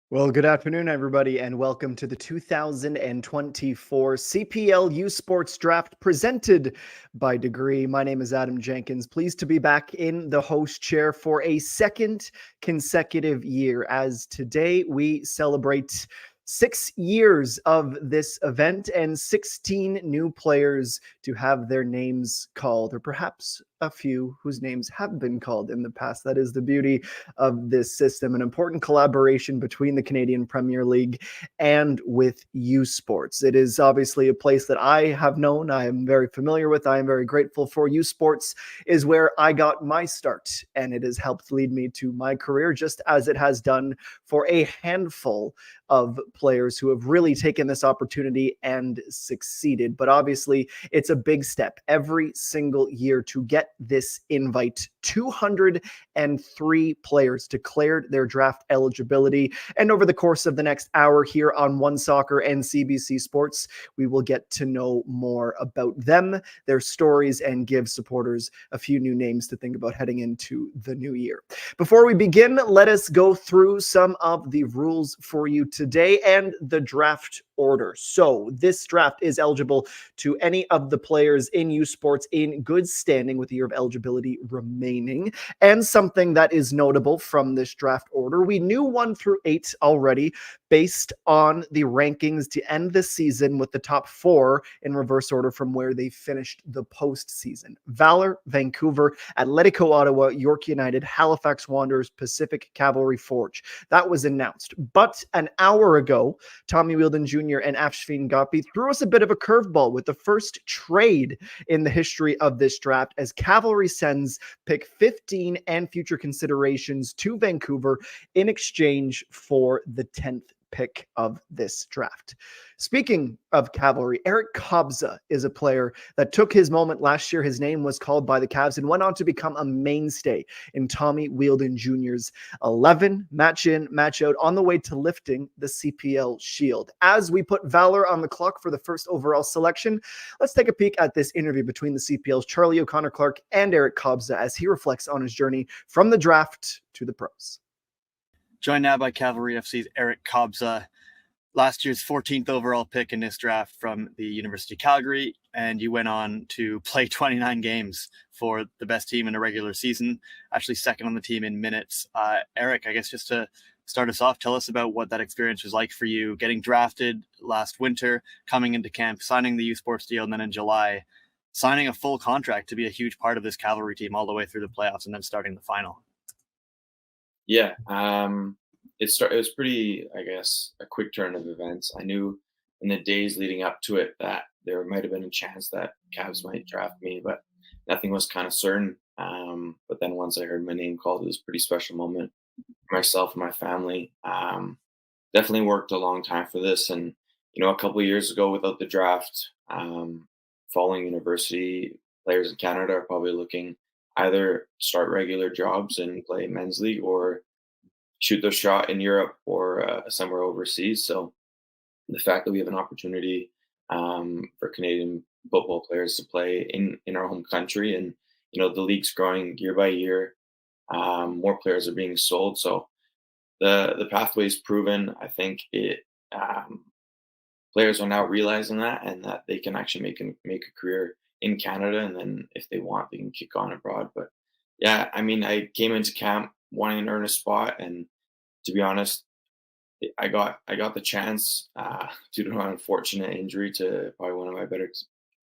Well, good afternoon, everybody, and welcome to the 2024 CPL U Sports Draft presented by Degree. My name is Adam Jenkins. Pleased to be back in the host chair for a second consecutive year, as today we celebrate 6 years of this event and 16 new players to have their names called, or perhaps a few whose names have been called in the past. That is the beauty of this system, an important collaboration between the Canadian Premier League and with U Sports. It is obviously a place that I have known, I am very familiar with, I am very grateful for. U Sports is where I got my start, and it has helped lead me to my career, just as it has done for a handful of players who have really taken this opportunity and succeeded. But obviously, it's a big step every single year to get this invite. 203 players declared their draft eligibility. And over the course of the next hour here on OneSoccer and CBC Sports, we will get to know more about them, their stories, and give supporters a few new names to think about heading into the new year. Before we begin, let us go through some of the rules for you today and the draft order. So this draft is eligible to any of the players in U Sports in good standing with the year of eligibility remaining. And something that is notable from this draft order, we knew 1 through 8 already based on the rankings to end the season with the top 4 in reverse order from where they finished the postseason. Valour, Vancouver, Atletico Ottawa, York United, Halifax Wanderers, Pacific Cavalry Forge. That was announced. But an hour ago, Tommy Wheeldon Jr. and Afshfin Gapi threw us a bit of a curveball with the first trade in the history of this draft, as Cavalry sends pick 15 and future considerations to Vancouver in exchange for the 10th pick of this draft. Speaking of Cavalry, Eric Kobza is a player that took his moment last year. His name was called by the Cavs and went on to become a mainstay in Tommy Wheeldon Jr.'s 11 match in, match out on the way to lifting the CPL Shield. As we put Valour on the clock for the first overall selection, let's take a peek at this interview between the CPL's Charlie O'Connor-Clark and Eric Kobza as he reflects on his journey from the draft to the pros. Joined now by Cavalry FC's Eric Kobza, last year's 14th overall pick in this draft from the University of Calgary, and you went on to play 29 games for the best team in a regular season, actually second on the team in minutes. Eric, I guess just to start us off, tell us about what that experience was like for you, getting drafted last winter, coming into camp, signing the U Sports deal, and then in July, signing a full contract to be a huge part of this Cavalry team all the way through the playoffs and then starting the final. Yeah, it was pretty, I guess, a quick turn of events. I knew in the days leading up to it that there might have been a chance that Cavs might draft me, but nothing was kind of certain. But then once I heard my name called, it was a pretty special moment for myself and my family. Definitely worked a long time for this, and a couple of years ago, without the draft, following university, players in Canada are probably looking either start regular jobs and play men's league or shoot their shot in Europe or somewhere overseas. So the fact that we have an opportunity for Canadian football players to play in our home country, and the league's growing year by year, more players are being sold. So the pathway is proven. I think players are now realizing that, and that they can actually make a career in Canada, and then if they want, they can kick on abroad. But yeah, I mean, I came into camp wanting to earn a spot, and to be honest, I got the chance due to an unfortunate injury to probably one of my better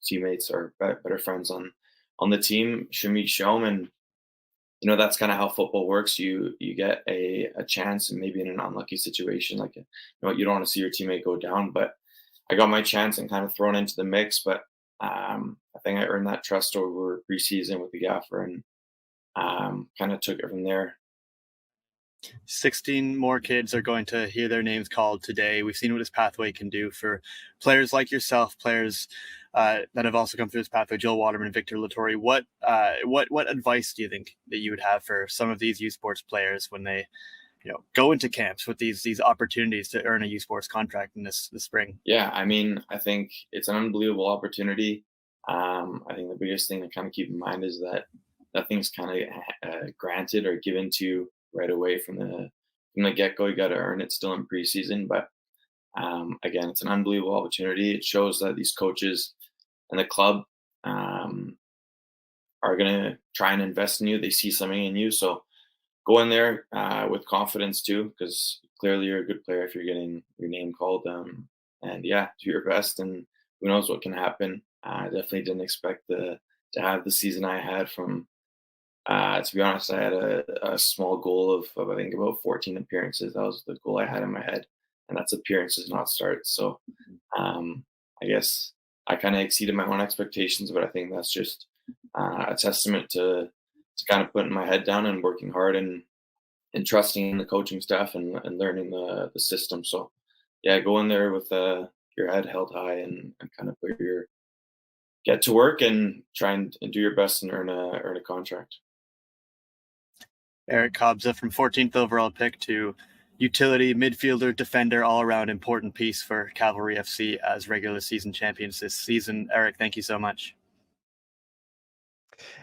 teammates or better friends on the team, Shamit Shom, and that's kind of how football works. You get a chance, and maybe in an unlucky situation, like you don't want to see your teammate go down, but I got my chance and kind of thrown into the mix. But I think I earned that trust over preseason with the gaffer, and kind of took it from there. 16 more kids are going to hear their names called today. We've seen what this pathway can do for players like yourself, players that have also come through this pathway, Joel Waterman and Victor Lattori. What advice do you think that you would have for some of these U Sports players when they go into camps with these opportunities to earn a U Sports contract in this spring? Yeah, I mean, I think it's an unbelievable opportunity. I think the biggest thing to kind of keep in mind is that nothing's kind of granted or given to you right away from from the get-go, you got to earn it still in preseason. But again, it's an unbelievable opportunity. It shows that these coaches and the club are going to try and invest in you. They see something in you. So go in there with confidence too, because clearly you're a good player if you're getting your name called. And yeah, do your best, and who knows what can happen. I definitely didn't expect to have the season I had from, to be honest, I had a small goal of I think about 14 appearances. That was the goal I had in my head, and that's appearances, not starts. So I guess I kind of exceeded my own expectations, but I think that's just a testament to kind of putting my head down and working hard and trusting in the coaching staff and learning the system. So yeah, go in there with your head held high and kind of get to work and try and do your best and earn a contract. Eric Kobza, from 14th overall pick to utility midfielder, defender, all around important piece for Cavalry FC as regular season champions this season. Eric, thank you so much.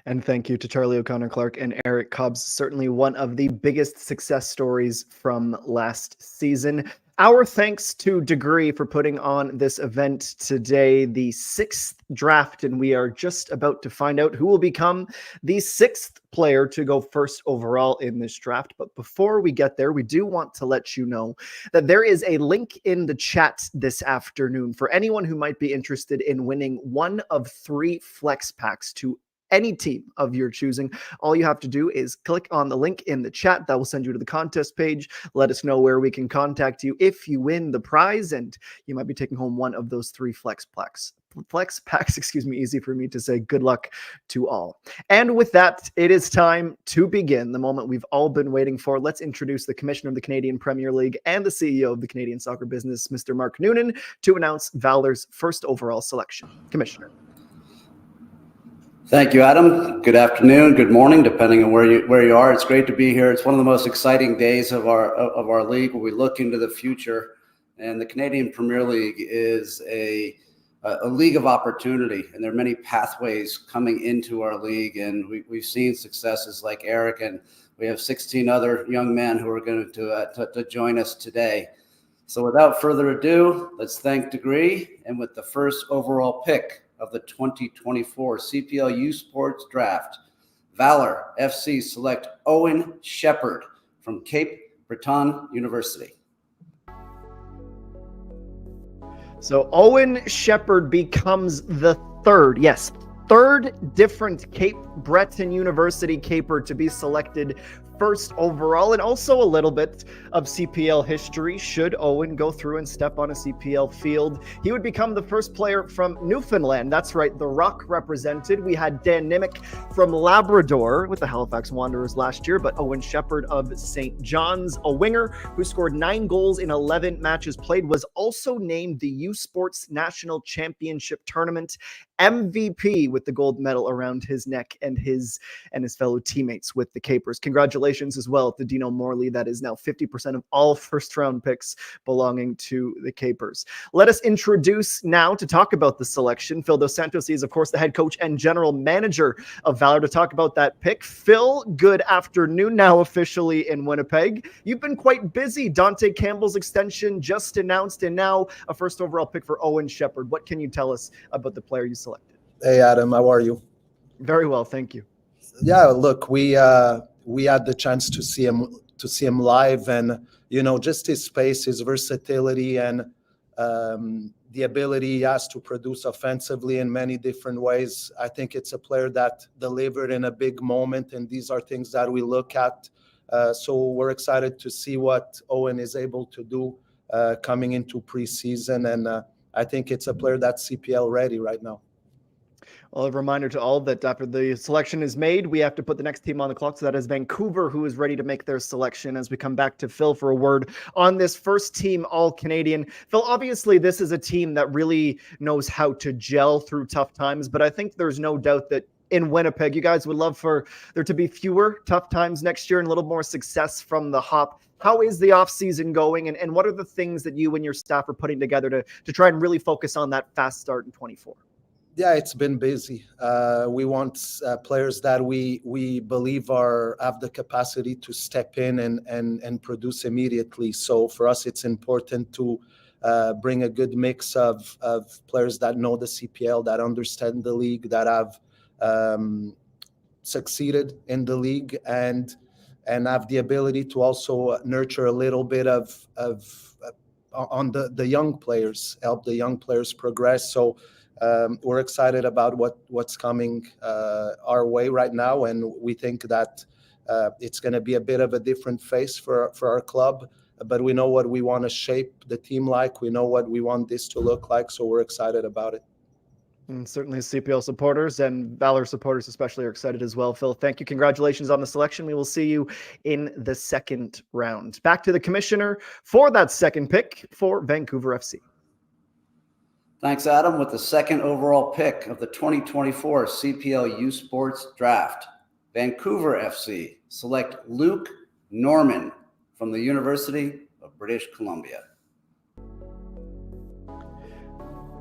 And thank you to Charlie O'Connor-Clark and Eric Cobbs. Certainly one of the biggest success stories from last season. Our thanks to Degree for putting on this event today, the 6th draft, and we are just about to find out who will become the 6th player to go first overall in this draft. But before we get there, we do want to let you know that there is a link in the chat this afternoon for anyone who might be interested in winning one of 3 flex packs to any team of your choosing. All you have to do is click on the link in the chat. That will send you to the contest page. Let us know where we can contact you if you win the prize, and you might be taking home one of those 3 flex packs, easy for me to say. Good luck to all. And with that, it is time to begin the moment we've all been waiting for. Let's introduce the Commissioner of the Canadian Premier League and the CEO of the Canadian soccer business, Mr. Mark Noonan, to announce Valour's first overall selection. Commissioner. Thank you, Adam. Good afternoon, good morning, depending on where you are. It's great to be here. It's one of the most exciting days of our league where we look into the future. And the Canadian Premier League is a league of opportunity, and there are many pathways coming into our league. And we've seen successes like Eric, and we have 16 other young men who are going to join us today. So without further ado, let's thank Degree. And with the first overall pick of the 2024 CPL U Sports Draft, Valour FC select Owen Shepherd from Cape Breton University. So Owen Shepherd becomes the third different Cape Breton University caper to be selected first overall, and also a little bit of CPL history. Should Owen go through and step on a CPL field, he would become the first player from Newfoundland. That's right, the Rock represented. We had Dan Nimick from Labrador with the Halifax Wanderers last year, but Owen Shepherd of St. John's, a winger who scored 9 goals in 11 matches played, was also named the U Sports National Championship Tournament MVP with the gold medal around his neck, and his fellow teammates with the Capers. Congratulations as well to Dino Morley. That is now 50% of all first-round picks belonging to the Capers. Let us introduce now, to talk about the selection, Phil Dos Santos. He is, of course, the head coach and general manager of Valour, to talk about that pick. Phil, good afternoon, now officially in Winnipeg. You've been quite busy. Dante Campbell's extension just announced, and now a first overall pick for Owen Shepherd. What can you tell us about the player you selected? Hey, Adam, how are you? Very well, thank you. Yeah, look, we had the chance to see him live, and just his pace, his versatility, and the ability he has to produce offensively in many different ways. I think it's a player that delivered in a big moment, and these are things that we look at. So we're excited to see what Owen is able to do coming into preseason, and I think it's a player that's CPL ready right now. Well, a reminder to all that after the selection is made, we have to put the next team on the clock. So that is Vancouver, who is ready to make their selection, as we come back to Phil for a word on this first team All-Canadian. Phil, obviously this is a team that really knows how to gel through tough times, but I think there's no doubt that in Winnipeg, you guys would love for there to be fewer tough times next year and a little more success from the hop. How is the offseason going, and what are the things that you and your staff are putting together to try and really focus on that fast start in 24? Yeah, it's been busy. We want players that we believe have the capacity to step in and produce immediately. So for us, it's important to bring a good mix of players that know the CPL, that understand the league, that have succeeded in the league, and have the ability to also nurture a little bit of on the young players, help the young players progress. So we're excited about what's coming our way right now, and we think that it's going to be a bit of a different face for our club, but we know what we want to shape the team like. We know what we want this to look like, so we're excited about it. And certainly CPL supporters and Valour supporters especially are excited as well. Phil, thank you. Congratulations on the selection. We will see you in the second round. Back to the commissioner for that second pick for Vancouver FC. Thanks, Adam. With the second overall pick of the 2024 CPL U Sports Draft, Vancouver FC select Luke Norman from the University of British Columbia.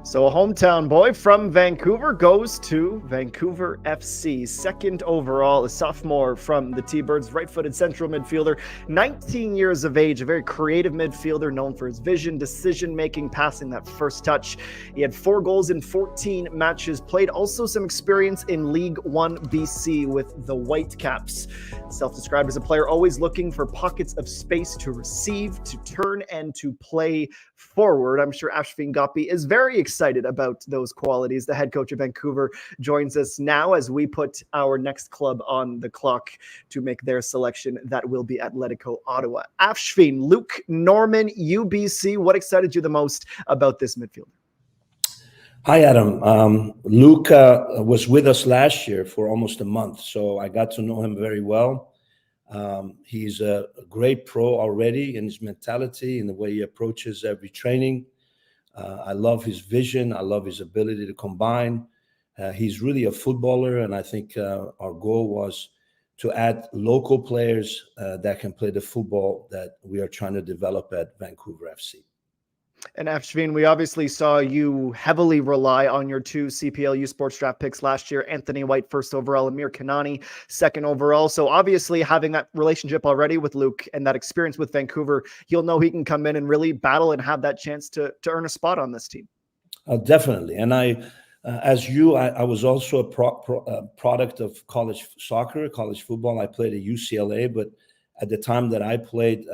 So a hometown boy from Vancouver goes to Vancouver FC. Second overall, a sophomore from the T-Birds, right-footed central midfielder, 19 years of age, a very creative midfielder known for his vision, decision-making, passing that first touch. He had 4 goals in 14 matches played, also some experience in League One BC with the Whitecaps. Self-described as a player always looking for pockets of space to receive, to turn, and to play forward. I'm sure Ashvin Gopi is very excited about those qualities. The head coach of Vancouver joins us now as we put our next club on the clock to make their selection. That will be Atletico Ottawa. Ashvin, Luke Norman, UBC, what excited you the most about this midfielder? Hi, Adam. Luke was with us last year for almost a month, so I got to know him very well. He's a great pro already in his mentality, in the way he approaches every training. I love his vision. I love his ability to combine. He's really a footballer, and I think our goal was to add local players that can play the football that we are trying to develop at Vancouver FC. And Ashvin, we obviously saw you heavily rely on your 2 CPL U Sports Draft picks last year, Anthony White, first overall, Amir Kanani, second overall. So obviously having that relationship already with Luke and that experience with Vancouver, you'll know he can come in and really battle and have that chance to earn a spot on this team. Definitely. And I was also a product of college soccer, college football. I played at UCLA, but at the time that I played,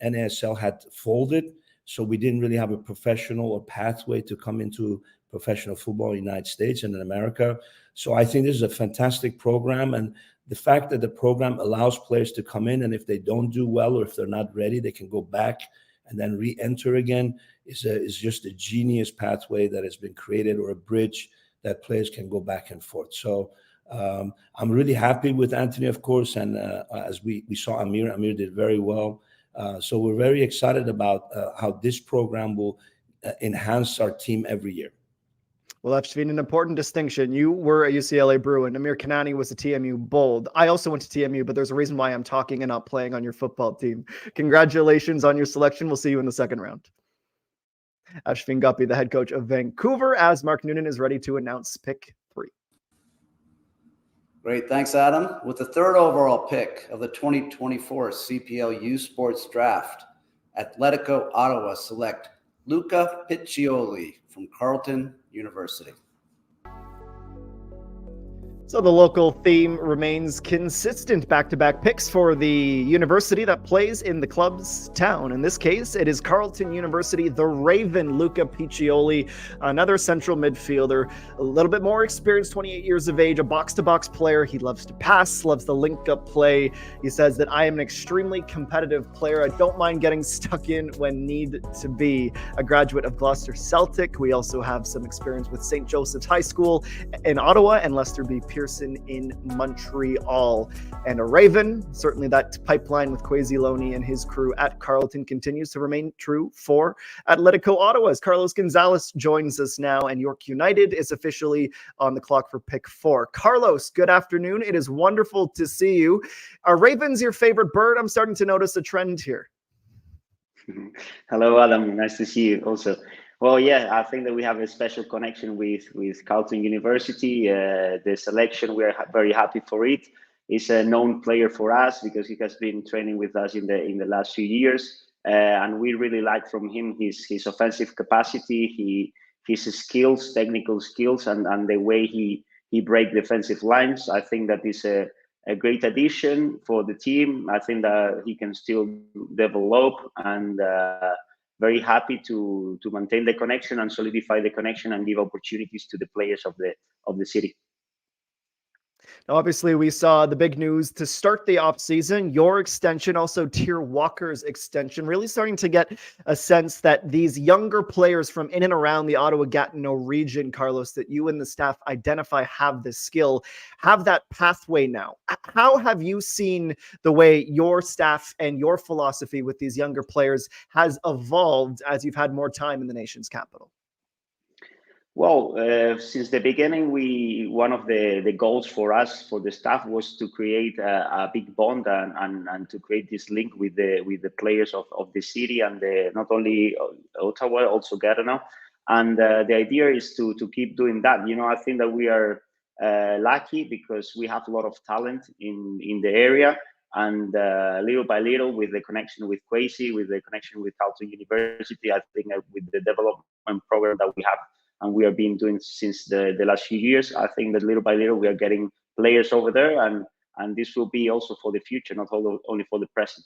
NASL had folded. So we didn't really have a professional or pathway to come into professional football in the United States and in America. So I think this is a fantastic program. And the fact that the program allows players to come in, and if they don't do well or if they're not ready, they can go back and then re-enter again is just a genius pathway that has been created, or a bridge that players can go back and forth. So I'm really happy with Anthony, of course. And as we saw Amir did very well. So we're very excited about how this program will enhance our team every year. Well, that's been an important distinction. You were a UCLA Bruin. Amir Kanani was a TMU Bold. I also went to TMU, but there's a reason why I'm talking and not playing on your football team. Congratulations on your selection. We'll see you in the second round. Ashvin Gopi, the head coach of Vancouver, as Mark Noonan is ready to announce pick 3. Great. Thanks, Adam. With the third overall pick of the 2024 CPL U Sports Draft, Atletico Ottawa select Luca Piccioli from Carleton University. So the local theme remains consistent. Back-to-back picks for the university that plays in the club's town. In this case, it is Carleton University, the Raven, Luca Piccioli, another central midfielder, a little bit more experienced, 28 years of age, a box-to-box player. He loves to pass, loves the link-up play. He says that I am an extremely competitive player. I don't mind getting stuck in when need to be. A graduate of Gloucester Celtic. We also have some experience with St. Joseph's High School in Ottawa and Lester B. Pearson in Montreal. And a Raven, certainly that pipeline with Kwesi Loney and his crew at Carleton continues to remain true for Atletico Ottawa. As Carlos Gonzalez joins us now, and York United is officially on the clock for pick 4. Carlos, good afternoon. It is wonderful to see you. Are Ravens your favorite bird? I'm starting to notice a trend here. Hello, Adam. Nice to see you also. Well, yeah, I think that we have a special connection with Carleton University. The selection, we are very happy for it. He's a known player for us because he has been training with us in the last few years, and we really like from him his offensive capacity, his skills, technical skills, and the way he breaks defensive lines. I think that is a great addition for the team. I think that he can still develop, and very happy to maintain the connection and solidify the connection and give opportunities to the players of the city. Now, obviously, we saw the big news to start the offseason, your extension, also Tier Walker's extension, really starting to get a sense that these younger players from in and around the Ottawa-Gatineau region, Carlos, that you and the staff identify have this skill, have that pathway now. How have you seen the way your staff and your philosophy with these younger players has evolved as you've had more time in the nation's capital? Well, since the beginning, one of the goals for us, for the staff, was to create a big bond and to create this link with the players of the city and not only Ottawa, also Gatineau. And the idea is to keep doing that. You know, I think that we are lucky because we have a lot of talent in the area. And little by little, with the connection with Kwesi, with the connection with Carleton University, I think with the development program that we have, and we have been doing since the last few years, I think that little by little we are getting players over there, and this will be also for the future, not only for the present.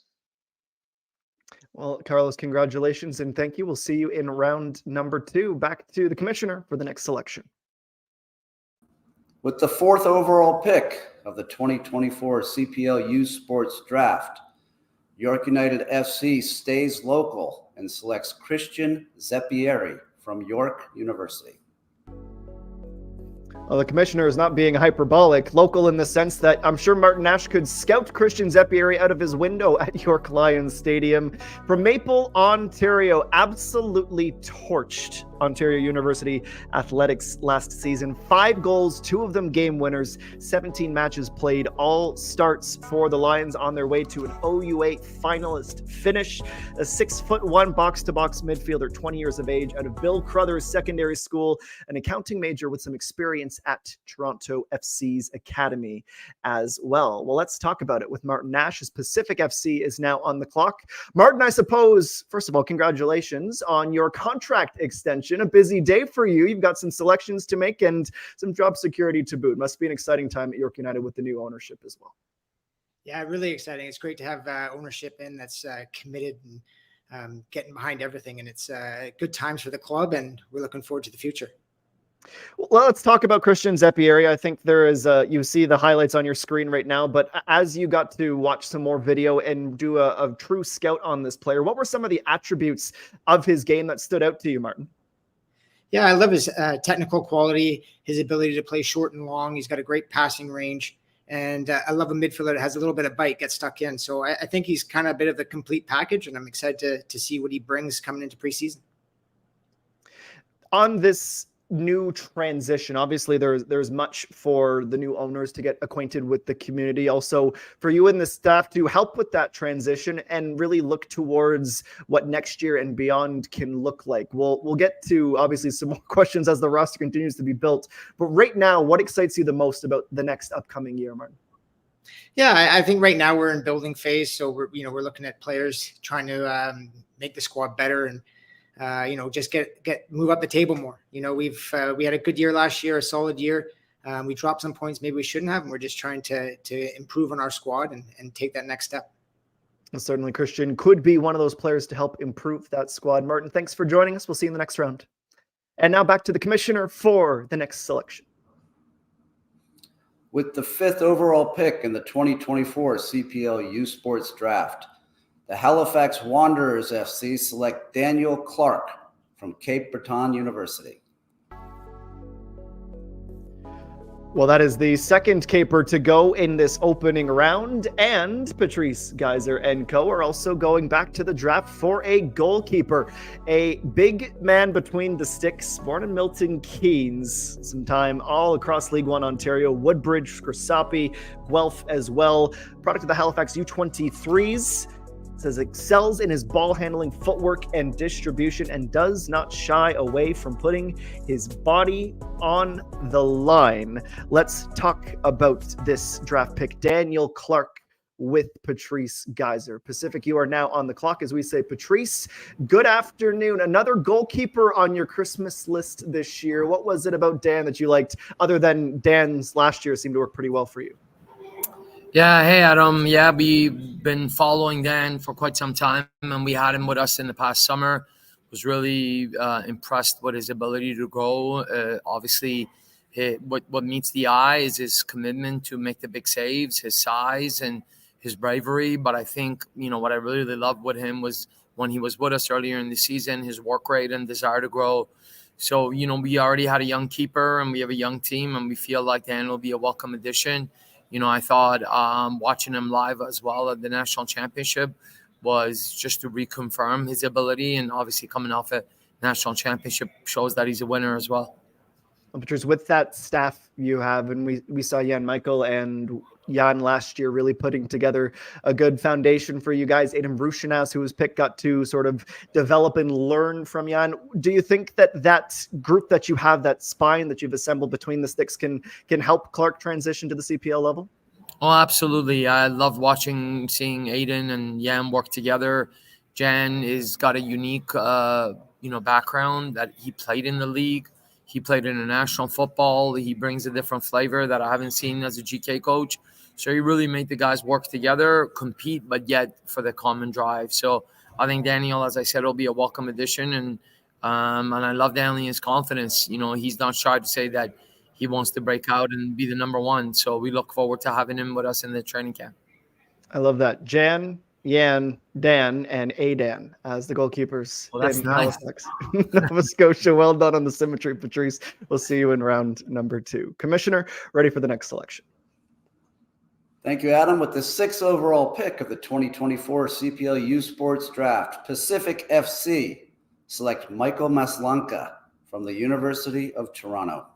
Well, Carlos, congratulations and thank you. We'll see you in round number 2. Back to the commissioner for the next selection. With the 4th overall pick of the 2024 CPL U Sports Draft, York United FC stays local and selects Christian Zeppieri from York University. Well, the commissioner is not being hyperbolic, local in the sense that I'm sure Martin Nash could scout Christian Zeppieri out of his window at York Lions Stadium. From Maple, Ontario, absolutely torched Ontario University Athletics last season. 5 goals, 2 of them game winners, 17 matches played, all starts for the Lions on their way to an OUA finalist finish. A 6'1" box-to-box midfielder, 20 years of age, out of Bill Crothers Secondary School, an accounting major with some experience at Toronto FC's academy as well. Well, let's talk about it with Martin Nash, as Pacific FC is now on the clock. Martin, I suppose, first of all, congratulations on your contract extension. A busy day for you. You've got some selections to make and some job security to boot. Must be an exciting time at York United with the new ownership as well. Yeah, really exciting. It's great to have ownership in that's committed and getting behind everything. And it's good times for the club, and we're looking forward to the future. Well, let's talk about Christian Zeppieri. I think there is you see the highlights on your screen right now, but as you got to watch some more video and do a true scout on this player, what were some of the attributes of his game that stood out to you, Martin? Yeah, I love his technical quality, his ability to play short and long. He's got a great passing range, and I love a midfielder that has a little bit of bite, gets stuck in. So I think he's kind of a bit of the complete package, and I'm excited to see what he brings coming into preseason. On this new transition, obviously there's much for the new owners to get acquainted with the community, also for you and the staff to help with that transition and really look towards what next year and beyond can look like. We'll get to obviously some more questions as the roster continues to be built, but right now, what excites you the most about the next upcoming year, Martin? Yeah, I think right now we're in building phase, so we're looking at players trying to make the squad better and just move up the table more. We had a good year last year, a solid year. We dropped some points maybe we shouldn't have, and we're just trying to improve on our squad and take that next step. And certainly Christian could be one of those players to help improve that squad. Martin, thanks for joining us. We'll see you in the next round. And now back to the commissioner for the next selection. With the 5th overall pick in the 2024 CPL U Sports Draft, the Halifax Wanderers FC select Daniel Clark from Cape Breton University. Well, that is the second caper to go in this opening round, and Patrice Geyser and co are also going back to the draft for a goalkeeper, a big man between the sticks, born in Milton Keynes, some time all across League One Ontario, Woodbridge, Scrissapi, Guelph as well, product of the Halifax U23s. says excels in his ball handling, footwork, and distribution, and does not shy away from putting his body on the line. Let's talk about this draft pick, Daniel Clark with Patrice Geyser. Pacific, you are now on the clock as we say, Patrice, good afternoon. Another goalkeeper on your Christmas list this year. What was it about Dan that you liked, other than Dan's last year seemed to work pretty well for you? Yeah, hey Adam. Yeah, we've been following Dan for quite some time, and we had him with us in the past summer. Was really impressed with his ability to grow. Obviously, what meets the eye is his commitment to make the big saves, his size, and his bravery. But I think, what I really loved with him was when he was with us earlier in the season, his work rate and desire to grow. So, we already had a young keeper and we have a young team, and we feel like Dan will be a welcome addition. I thought watching him live as well at the national championship was just to reconfirm his ability, and obviously coming off a national championship shows that he's a winner as well. Patrice, with that staff you have, and we saw Jan Michael and Jan last year really putting together a good foundation for you guys. Aiden Bruchenas, who was picked, got to sort of develop and learn from Jan. Do you think that group that you have, that spine that you've assembled between the sticks, can help Clark transition to the CPL level? Oh, absolutely. I love seeing Aiden and Jan work together. Jan is got a unique, background that he played in the league. He played international football. He brings a different flavor that I haven't seen as a GK coach. So he really made the guys work together, compete, but yet for the common drive. So I think Daniel, as I said, will be a welcome addition. And I love Daniel's confidence. He's not shy to say that he wants to break out and be the number one. So we look forward to having him with us in the training camp. I love that. Jan, Dan, and Aidan as the goalkeepers. Well, that's in nice. Halifax, Nova Scotia. Well done on the symmetry, Patrice. We'll see you in round number 2. Commissioner, ready for the next selection. Thank you, Adam. With the 6th overall pick of the 2024 CPL U Sports Draft, Pacific FC select Michael Maslanka from the University of Toronto.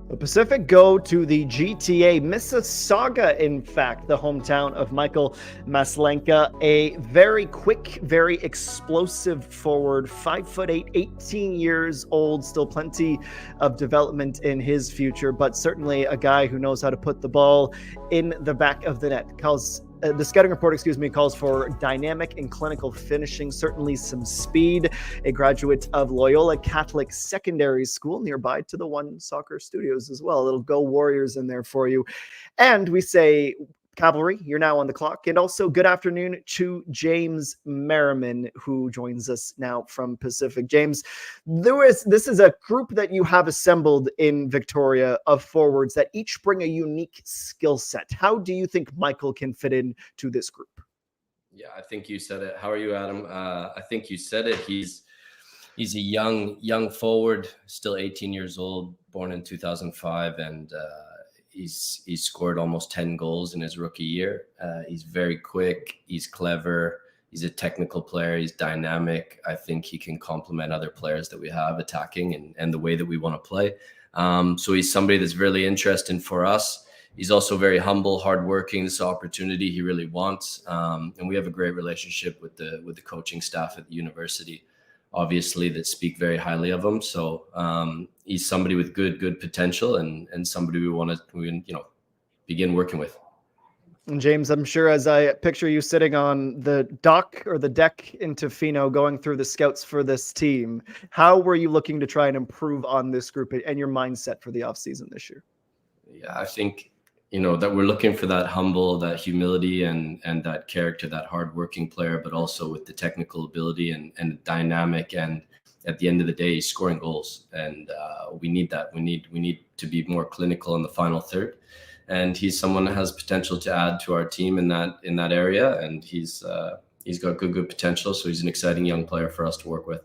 The Pacific go to the GTA, Mississauga, in fact, the hometown of Michael Maslanka, a very quick, very explosive forward, 5'8", 18 years old, still plenty of development in his future, but certainly a guy who knows how to put the ball in the back of the net. The scouting report, calls for dynamic and clinical finishing, certainly some speed. A graduate of Loyola Catholic Secondary School nearby to the OneSoccer studios as well. A little Go Warriors in there for you. And we say, Cavalry, you're now on the clock. And also good afternoon to James Merriman, who joins us now from Pacific. James, this is a group that you have assembled in Victoria of forwards that each bring a unique skill set. How do you think Michael can fit into this group? Yeah, I think you said it. How are you, Adam? I think you said it. He's a young forward, still 18 years old, born in 2005, and he's scored almost 10 goals in his rookie year. He's very quick. He's clever. He's a technical player. He's dynamic. I think he can complement other players that we have attacking and the way that we want to play. So he's somebody that's really interesting for us. He's also very humble, hardworking. This opportunity he really wants. And we have a great relationship with the coaching staff at the university, obviously, that speak very highly of him. So he's somebody with good potential and somebody we want to begin working with. And James, I'm sure as I picture you sitting on the dock or the deck in Tofino going through the scouts for this team, how were you looking to try and improve on this group and your mindset for the offseason this year? Yeah, I think, that we're looking for that humble, that humility and that character, that hardworking player, but also with the technical ability and dynamic. And at the end of the day, he's scoring goals. And we need that. We need to be more clinical in the final third. And he's someone that has potential to add to our team in that area. And he's got good potential. So he's an exciting young player for us to work with.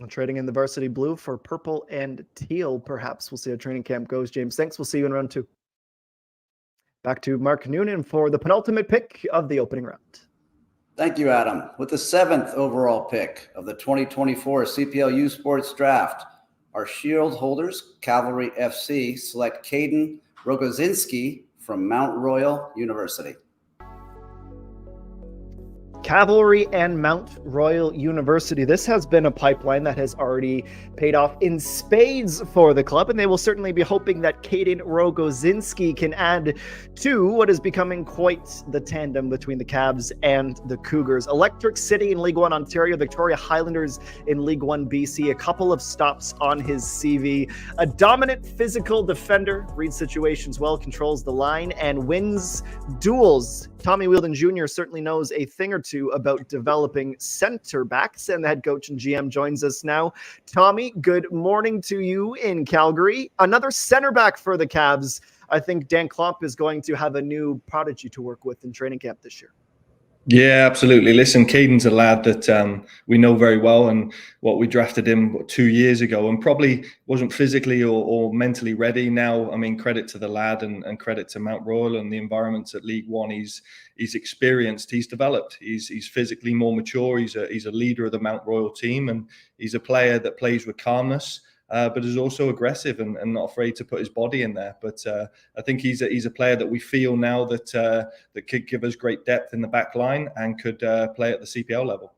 Trading in the varsity blue for purple and teal, perhaps. We'll see how training camp goes. James, thanks. We'll see you in round 2. Back to Mark Noonan for the penultimate pick of the opening round. Thank you, Adam. With the 7th overall pick of the 2024 CPL U Sports Draft, our shield holders, Cavalry FC, select Caden Rogozinski from Mount Royal University. Cavalry and Mount Royal University. This has been a pipeline that has already paid off in spades for the club, and they will certainly be hoping that Caden Rogozinski can add to what is becoming quite the tandem between the Cavs and the Cougars. Electric City in League One Ontario, Victoria Highlanders in League One BC, a couple of stops on his CV. A dominant physical defender, reads situations well, controls the line, and wins duels. Tommy Wheeldon Jr. certainly knows a thing or two about developing center backs, and the head coach and GM joins us now. Tommy, good morning to you in Calgary. Another center back for the Cavs. I think Dan Klomp is going to have a new prodigy to work with in training camp this year. Yeah, absolutely. Listen, Caden's a lad that we know very well, and what we drafted him 2 years ago, and probably wasn't physically or mentally ready. Now, I mean, credit to the lad and credit to Mount Royal and the environments at League One. He's experienced, he's developed, he's physically more mature. He's a leader of the Mount Royal team, and he's a player that plays with calmness. But is also aggressive and not afraid to put his body in there. But I think he's a player that we feel now that could give us great depth in the back line and could play at the CPL level.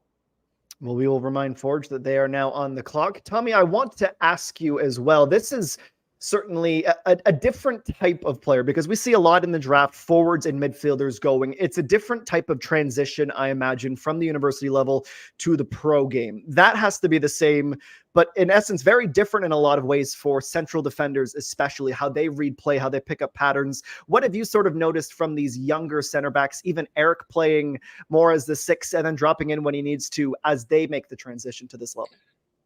Well, we will remind Forge that they are now on the clock. Tommy, I want to ask you as well. This is certainly a different type of player, because we see a lot in the draft, forwards and midfielders going. It's a different type of transition, I imagine, from the university level to the pro game. That has to be the same, but in essence, very different in a lot of ways for central defenders, especially how they read play, how they pick up patterns. What have you sort of noticed from these younger center backs, even Eric playing more as the 6 and then dropping in when he needs to, as they make the transition to this level?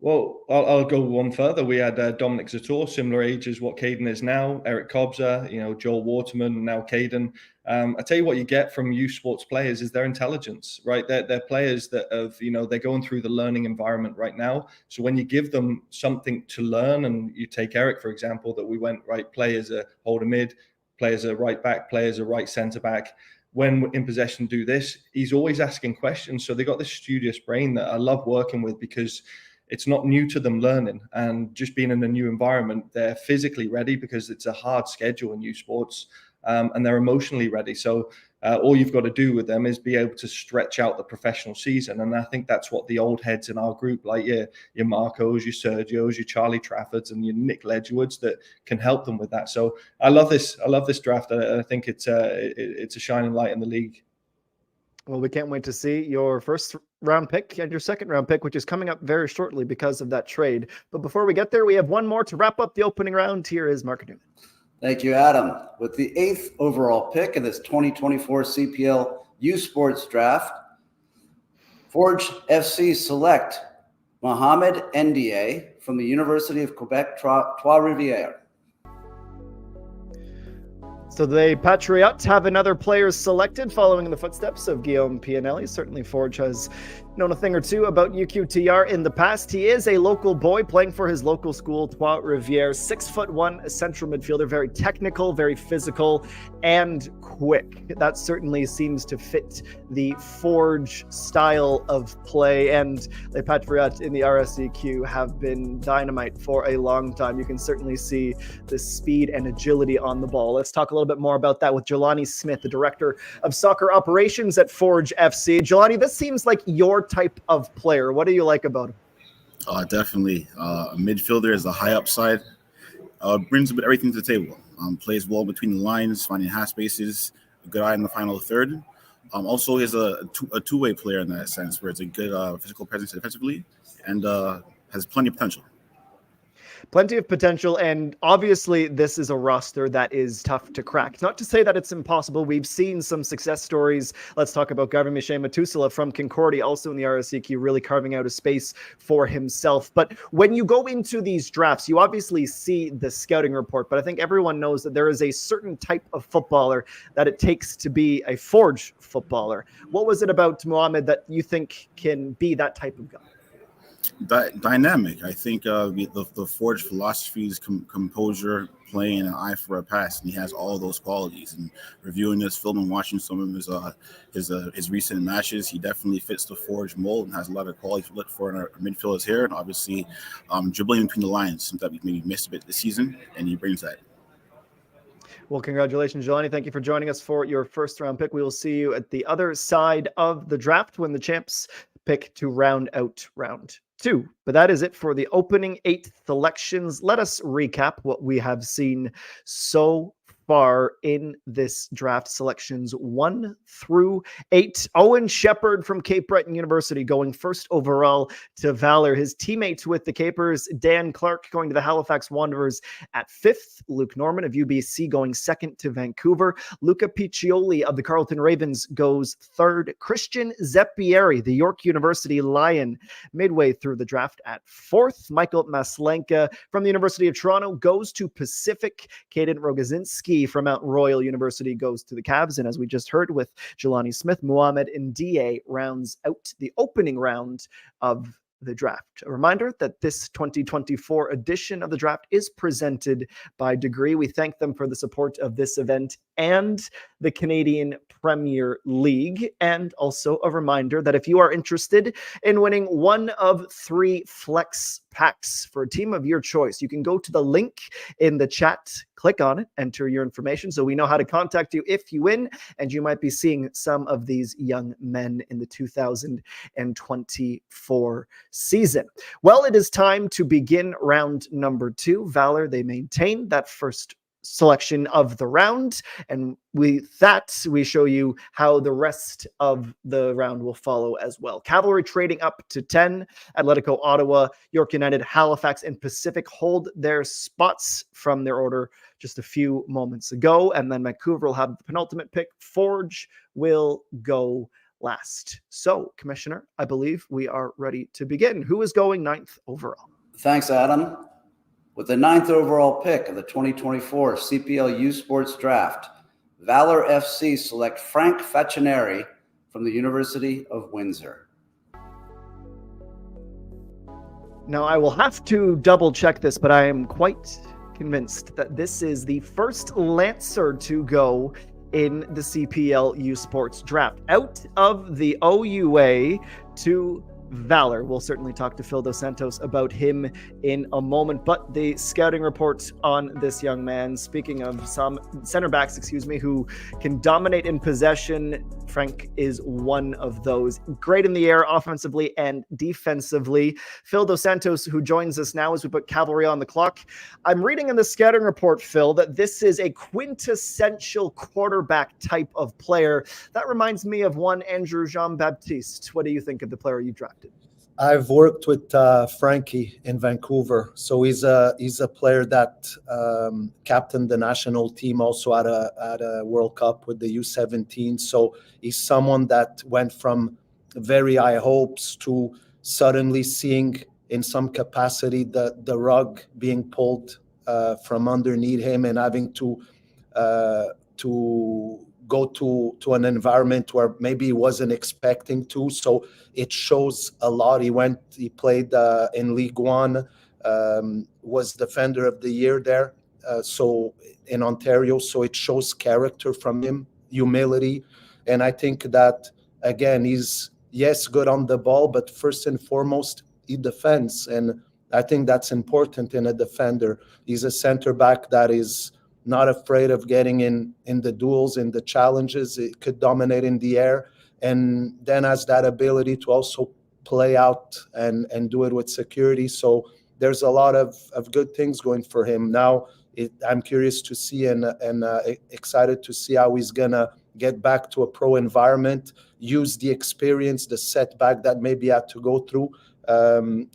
Well, I'll go one further. We had Dominic Zator, similar age as what Caden is now, Eric Kobza, Joel Waterman, now Caden. I tell you what you get from youth sports players is their intelligence, right? They're players that have, they're going through the learning environment right now. So when you give them something to learn, and you take Eric, for example, that we went, right, play as a holder mid, play as a right back, play as a right centre back. When in possession, do this. He's always asking questions. So they got this studious brain that I love working with, because it's not new to them learning, and just being in a new environment, they're physically ready because it's a hard schedule in youth sports, and they're emotionally ready. So all you've got to do with them is be able to stretch out the professional season. And I think that's what the old heads in our group, like your Marcos, your Sergios, your Charlie Traffords, and your Nick Ledgerwoods, that can help them with that. So I love this draft. I think it's a shining light in the league. Well, we can't wait to see your first round pick and your second round pick, which is coming up very shortly because of that trade. But before we get there, we have one more to wrap up the opening round. Here is Mark Newman. Thank you, Adam. With the 8th overall pick in this 2024 CPL U Sports Draft, Forge FC select Mohamed Ndiaye from the University of Quebec, Trois-Rivières. So the Patriots have another player selected following in the footsteps of Guillaume Pianelli. Certainly Forge has known a thing or two about UQTR in the past. He is a local boy playing for his local school, Trois-Rivières. 6'1", central midfielder, very technical, very physical, and quick. That certainly seems to fit the Forge style of play. And the Patriots in the RSEQ have been dynamite for a long time. You can certainly see the speed and agility on the ball. Let's talk a little bit more about that with Jelani Smith, the director of soccer operations at Forge FC. Jelani, this seems like your type of player. What do you like about him? Definitely. A midfielder is a high upside. Brings a bit everything to the table. Plays well between the lines, finding half spaces, a good eye in the final third. Also, he's a two-way player in that sense, where it's a good physical presence defensively, and has plenty of potential. Plenty of potential, and obviously this is a roster that is tough to crack. Not to say that it's impossible. We've seen some success stories. Let's talk about Gavin Miché-Matusala from Concordia, also in the RSEQ, really carving out a space for himself. But when you go into these drafts, you obviously see the scouting report, but I think everyone knows that there is a certain type of footballer that it takes to be a Forge footballer. What was it about Mohamed that you think can be that type of guy? Dynamic. I think the Forge philosophy is composure, playing, an eye for a pass, and he has all those qualities. And reviewing this film and watching some of his recent matches, he definitely fits the Forge mold and has a lot of quality to look for in our midfielders here. And obviously, dribbling between the lines, something that we maybe missed a bit this season, and he brings that. Well, congratulations, Jelani. Thank you for joining us for your first round pick. We will see you at the other side of the draft when the champs pick to round out round 2. But that is it for the opening 8 selections. Let us recap what we have seen so far in this draft, selections 1 through 8. Owen Shepherd from Cape Breton University going first overall to Valour. His teammates with the Capers, Dan Clark going to the Halifax Wanderers at 5th. Luke Norman of UBC going 2nd to Vancouver. Luca Piccioli of the Carleton Ravens goes 3rd. Christian Zeppieri, the York University Lion, midway through the draft at 4th. Michael Maslenka from the University of Toronto goes to Pacific. Caden Rogozinski from Mount Royal University goes to the Cavs. And as we just heard with Jelani Smith, Muhammad Ndiaye rounds out the opening round of the draft. A reminder that this 2024 edition of the draft is presented by Degree. We thank them for the support of this event and the Canadian Premier League. And also a reminder that if you are interested in winning one of 3 flex packs for a team of your choice, you can go to the link in the chat, click on it, enter your information so we know how to contact you if you win, and you might be seeing some of these young men in the 2024 season. Well, it is time to begin round number 2. Valour, they maintain that first selection of the round, and with that we show you how the rest of the round will follow as well. Cavalry trading up to 10. Atletico Ottawa, York United, Halifax, and Pacific hold their spots from their order just a few moments ago, and then Vancouver will have the penultimate pick. Forge will go last. So, Commissioner, I believe we are ready to begin. Who is going 9th overall? Thanks, Adam. With the 9th overall pick of the 2024 CPL U Sports Draft, Valour FC select Frank Faccineri from the University of Windsor. Now, I will have to double check this, but I am quite convinced that this is the first Lancer to go in the CPL U Sports Draft. Out of the OUA to Valour. We'll certainly talk to Phil Dos Santos about him in a moment, but the scouting report on this young man, speaking of some center backs, who can dominate in possession, Frank is one of those. Great in the air, offensively and defensively. Phil Dos Santos, who joins us now as we put Cavalry on the clock. I'm reading in the scouting report, Phil, that this is a quintessential quarterback type of player. That reminds me of one Andrew Jean-Baptiste. What do you think of the player you drafted? I've worked with Frankie in Vancouver, so he's a player that captained the national team also at a World Cup with the U17. So he's someone that went from very high hopes to suddenly seeing in some capacity the rug being pulled from underneath him and having to go to an environment where maybe he wasn't expecting to. So it shows a lot. He played in League One, was Defender of the Year there. So in Ontario, so it shows character from him, humility. And I think that, again, he's, yes, good on the ball, but first and foremost, he defends. And I think that's important in a defender. He's a center back that is not afraid of getting in the duels, in the challenges. It could dominate in the air, and then has that ability to also play out and do it with security. So there's a lot of good things going for him. Now, I'm curious to see and excited to see how he's going to get back to a pro environment, use the experience, the setback that maybe he had to go through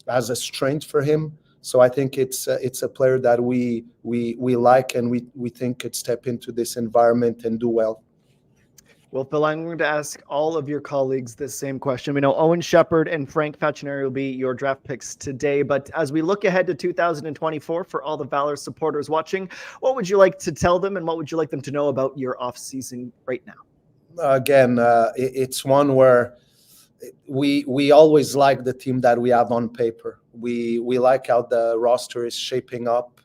as a strength for him. So I think it's a player that we like, and we think could step into this environment and do well. Well, Phil, I'm going to ask all of your colleagues this same question. We know Owen Shepherd and Frank Faccineri will be your draft picks today, but as we look ahead to 2024 for all the Valour supporters watching, what would you like to tell them, and what would you like them to know about your offseason right now? Again, it's one where we always like the team that we have on paper. We like how the roster is shaping up,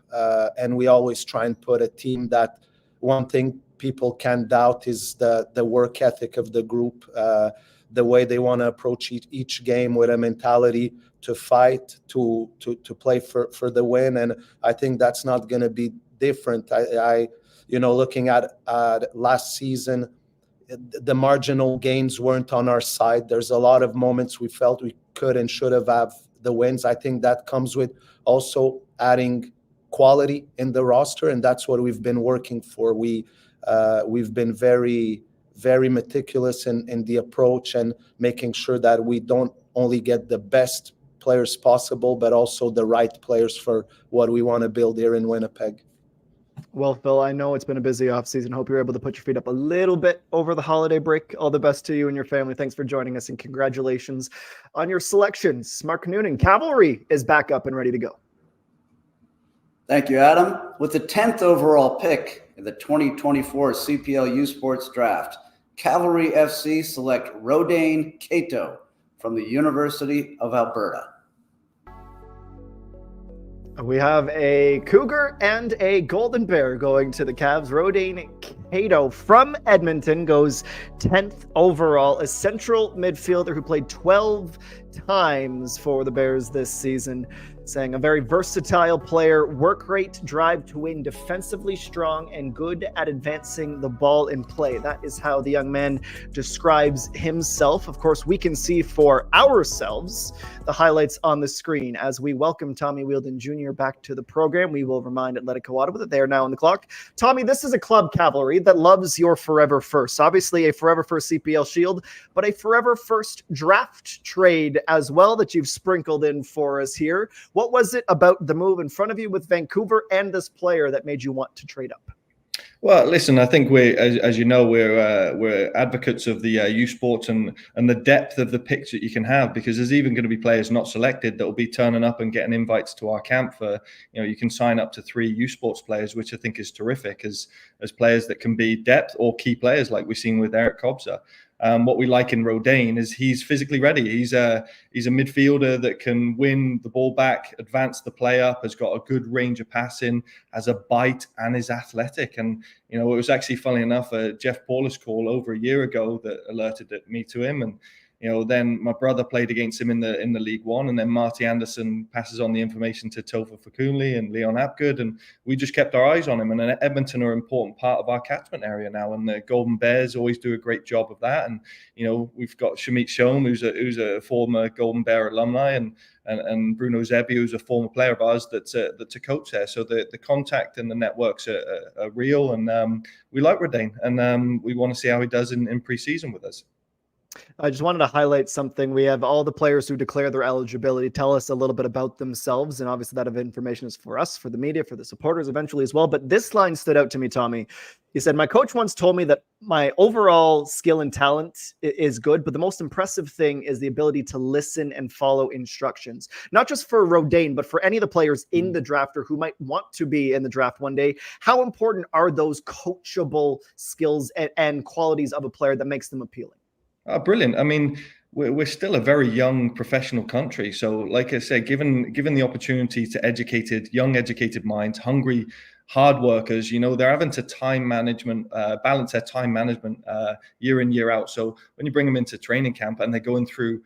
and we always try and put a team that one thing people can't doubt is the work ethic of the group, the way they want to approach each game with a mentality to fight, to play for the win. And I think that's not going to be different. looking at last season, the marginal gains weren't on our side. There's a lot of moments we felt we could and should have the wins. I think that comes with also adding quality in the roster, and that's what we've been working for. We've been very, very meticulous in the approach and making sure that we don't only get the best players possible, but also the right players for what we want to build here in Winnipeg. Well, Phil, I know it's been a busy offseason. Hope you're able to put your feet up a little bit over the holiday break. All the best to you and your family. Thanks for joining us, and congratulations on your selections. Mark Noonan, Cavalry is back up and ready to go. Thank you, Adam. With the 10th overall pick in the 2024 CPL U Sports Draft, Cavalry FC select Rodane Cato from the University of Alberta. We have a Cougar and a Golden Bear going to the Cavs. Rodane Cato from Edmonton goes 10th overall, a central midfielder who played 12 times for the Bears this season. Saying a very versatile player, work rate, drive to win, defensively strong, and good at advancing the ball in play. That is how the young man describes himself. Of course, we can see for ourselves the highlights on the screen. As we welcome Tommy Wheeldon Jr. back to the program, we will remind Atletico Ottawa that they are now on the clock. Tommy, this is a club, Cavalry, that loves your Forever First. Obviously a Forever First CPL Shield, but a Forever First draft trade as well that you've sprinkled in for us here. What was it about the move in front of you with Vancouver and this player that made you want to trade up? Well, listen, I think as you know, we're advocates of the U Sports and the depth of the picks that you can have, because there's even going to be players not selected that will be turning up and getting invites to our camp for, you can sign up to 3 U Sports players, which I think is terrific as players that can be depth or key players like we've seen with Eric Kobza. What we like in Rodane is he's physically ready. He's a midfielder that can win the ball back, advance the play up, has got a good range of passing, has a bite, and is athletic. And, it was actually, funny enough, a Jeff Paulus call over a year ago that alerted me to him. And, then my brother played against him in the League One, and then Marty Anderson passes on the information to Topher Fakunli and Leon Apgood, and we just kept our eyes on him. And Edmonton are an important part of our catchment area now, and the Golden Bears always do a great job of that. And we've got Shamit Shom, who's a former Golden Bear alumni, and Bruno Zebi, who's a former player of ours that's a coach there. So the contact and the networks are real, and we like Rodane, and we want to see how he does in pre-season with us. I just wanted to highlight something. We have all the players who declare their eligibility tell us a little bit about themselves, and obviously that information is for us, for the media, for the supporters eventually as well. But this line stood out to me, Tommy. He said, "My coach once told me that my overall skill and talent is good, but the most impressive thing is the ability to listen and follow instructions." Not just for Rodane, but for any of the players in the draft or who might want to be in the draft one day. How important are those coachable skills and qualities of a player that makes them appealing? Oh, brilliant. I mean, we're still a very young professional country. So like I said, given the opportunity to young educated minds, hungry, hard workers, they're having to balance their time management year in, year out. So when you bring them into training camp and they're going through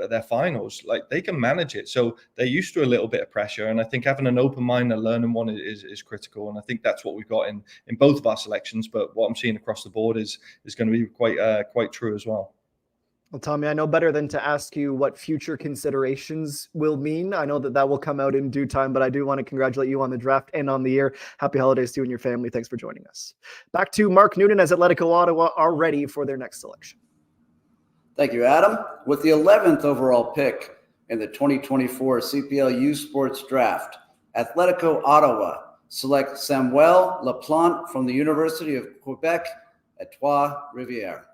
their finals, like, they can manage it. So they're used to a little bit of pressure. And I think having an open mind and learning one is critical. And I think that's what we've got in both of our selections. But what I'm seeing across the board is going to be quite true as well. Well, Tommy, I know better than to ask you what future considerations will mean. I know that will come out in due time, but I do want to congratulate you on the draft and on the year. Happy holidays to you and your family. Thanks for joining us. Back to Mark Noonan as Atletico Ottawa are ready for their next selection. Thank you, Adam. With the 11th overall pick in the 2024 CPL U Sports Draft, Atletico Ottawa select Samuel Laplante from the University of Quebec at Trois-Rivières.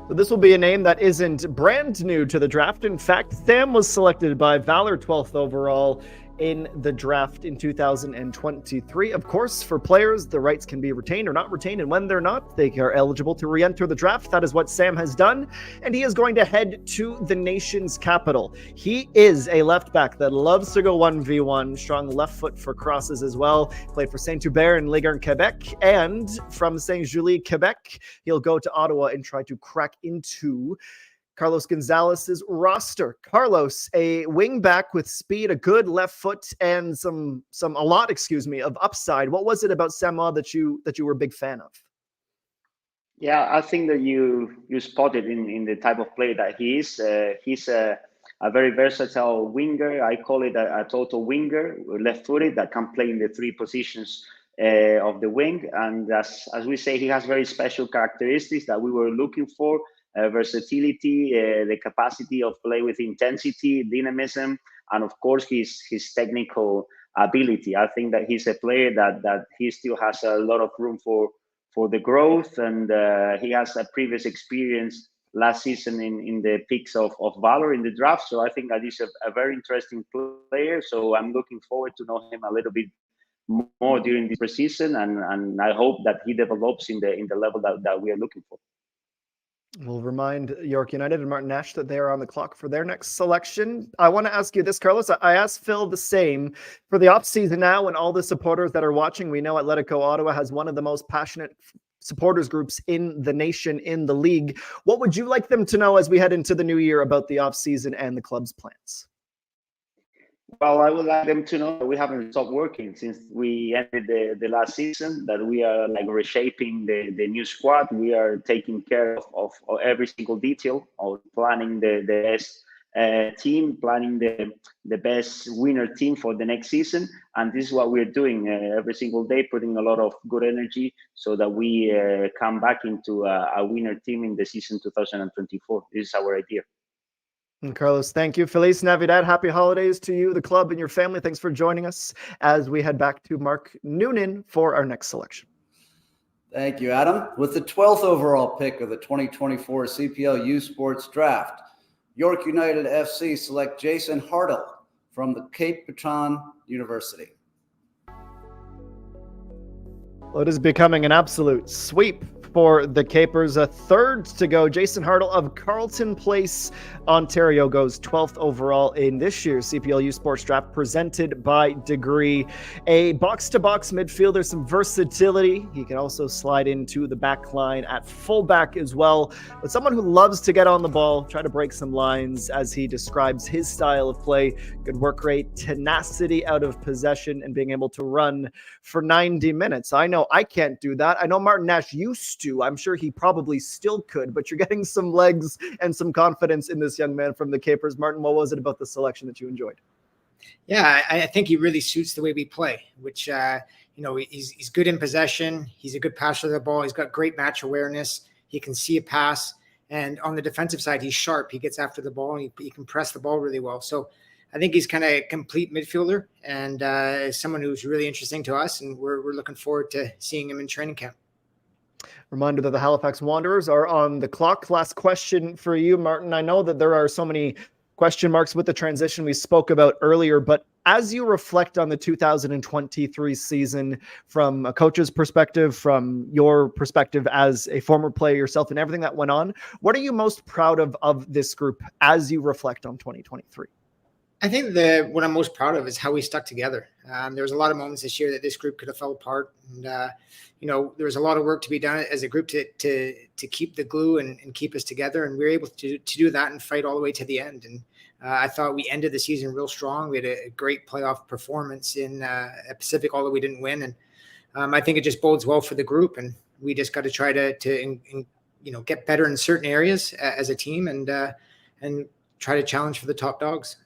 So this will be a name that isn't brand new to the draft. In fact, Sam was selected by Valour 12th overall in the draft in 2023. Of course, for players, the rights can be retained or not retained, and when they're not, they are eligible to re-enter the draft. That is what Sam has done, and he is going to head to the nation's capital. He is a left back that loves to go 1v1, strong left foot for crosses as well. Played for Saint-Hubert in Ligue 1 Quebec, and from Saint-Julie, Quebec, he'll go to Ottawa and try to crack into Carlos Gonzalez's roster. Carlos, a wing back with speed, a good left foot, and a lot of upside. What was it about Samoa that you were a big fan of? Yeah, I think that you spotted in the type of player that he is. He's a very versatile winger. I call it a total winger, left-footed, that can play in the three positions of the wing. And as we say, he has very special characteristics that we were looking for: versatility, the capacity of play with intensity, dynamism, and of course his technical ability. I think that he's a player that he still has a lot of room for the growth, and he has a previous experience last season in the picks of Valour in the draft. So I think that he's a very interesting player. So I'm looking forward to know him a little bit more during this preseason, and I hope that he develops in the level that we are looking for. We'll remind York United and Martin Nash that they are on the clock for their next selection. I want to ask you this, Carlos. I asked Phil the same. For the offseason now, and all the supporters that are watching, we know Atletico Ottawa has one of the most passionate supporters groups in the nation, in the league. What would you like them to know as we head into the new year about the offseason and the club's plans? Well, I would like them to know that we haven't stopped working since we ended the last season, that we are reshaping the new squad. We are taking care of every single detail, of planning the best team, planning the best winner team for the next season. And this is what we're doing every single day, putting a lot of good energy so that we come back into a winner team in the season 2024. This is our idea. And Carlos, thank you. Feliz Navidad. Happy holidays to you, the club, and your family. Thanks for joining us as we head back to Mark Noonan for our next selection. Thank you, Adam. With the 12th overall pick of the 2024 CPL U Sports Draft, York United FC select Jason Hartle from the Cape Breton University. Well, it is becoming an absolute sweep for the Capers. A third to go. Jason Hartle of Carleton Place, Ontario, goes 12th overall in this year's CPL U Sports Draft, presented by Degree. A box-to-box midfielder, some versatility. He can also slide into the back line at fullback as well. But someone who loves to get on the ball, try to break some lines as he describes his style of play. Good work rate, tenacity out of possession, and being able to run for 90 minutes. I know I can't do that. I know Martin Nash used to. I'm sure he probably still could, but you're getting some legs and some confidence in this young man from the Capers. Martin, what was it about the selection that you enjoyed? Yeah, I think he really suits the way we play, which, he's good in possession. He's a good passer of the ball. He's got great match awareness. He can see a pass. And on the defensive side, he's sharp. He gets after the ball, and he can press the ball really well. So I think he's kind of a complete midfielder, and someone who's really interesting to us. And we're looking forward to seeing him in training camp. Reminder that the Halifax Wanderers are on the clock. Last question for you, Martin. I know that there are so many question marks with the transition we spoke about earlier, but as you reflect on the 2023 season from a coach's perspective, from your perspective as a former player yourself and everything that went on, what are you most proud of this group as you reflect on 2023? I think what I'm most proud of is how we stuck together. There was a lot of moments this year that this group could have fell apart, and there was a lot of work to be done as a group to keep the glue and keep us together, and we were able to do that and fight all the way to the end. And I thought we ended the season real strong. We had a great playoff performance in Pacific, although we didn't win, and I think it just bodes well for the group. And we just got to try to get better in certain areas as a team, and try to challenge for the top dogs.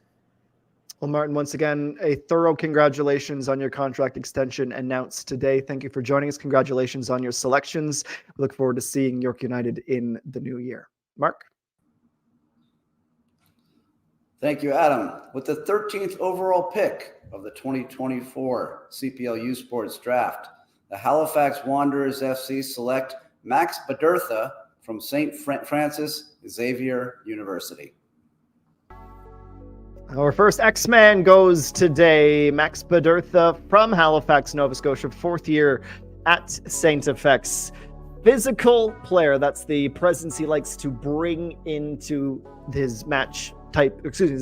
Well, Martin, once again, a thorough congratulations on your contract extension announced today. Thank you for joining us. Congratulations on your selections. We look forward to seeing York United in the new year. Mark? Thank you, Adam. With the 13th overall pick of the 2024 CPL U Sports Draft, the Halifax Wanderers FC select Max Badertha from St. Francis Xavier University. Our first X-Man goes today. Max Badertha from Halifax, Nova Scotia, fourth year at St. FX. Physical player. That's the presence he likes to bring into his match